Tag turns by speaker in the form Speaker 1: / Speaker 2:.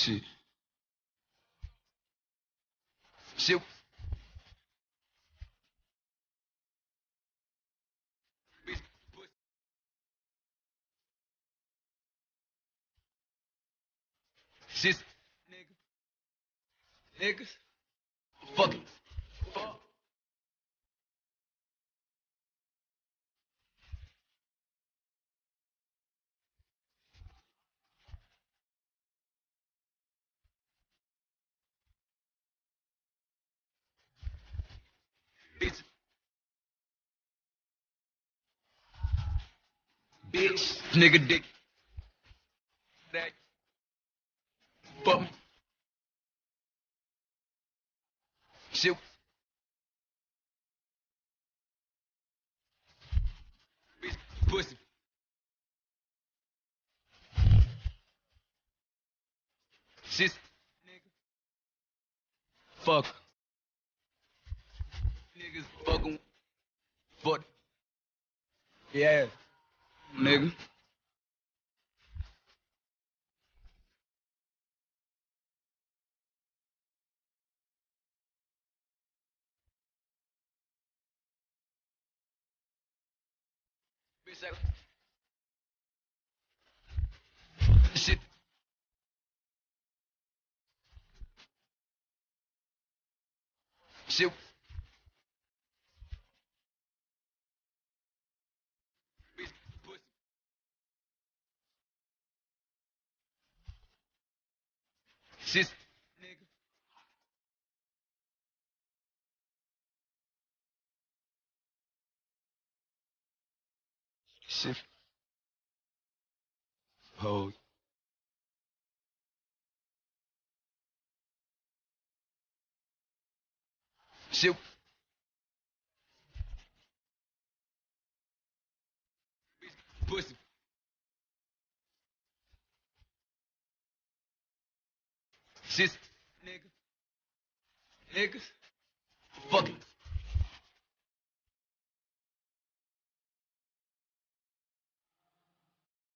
Speaker 1: shit. Shit. Shit. Niggas. Fuck. Fuck. Bitch. Bitch. Nigga dick. That. Fuck. Shit. Bitch. Pussy. Shit. Nigga. Fuck. Niggas fucking. Fuck. Yeah. Nigga. Bitch. Shit. Shit. Bitch. Pussy. Shit. Nigga. Shit. Hold. Shit. Pussy. Shit. Nigga. Niggas. Fuck it.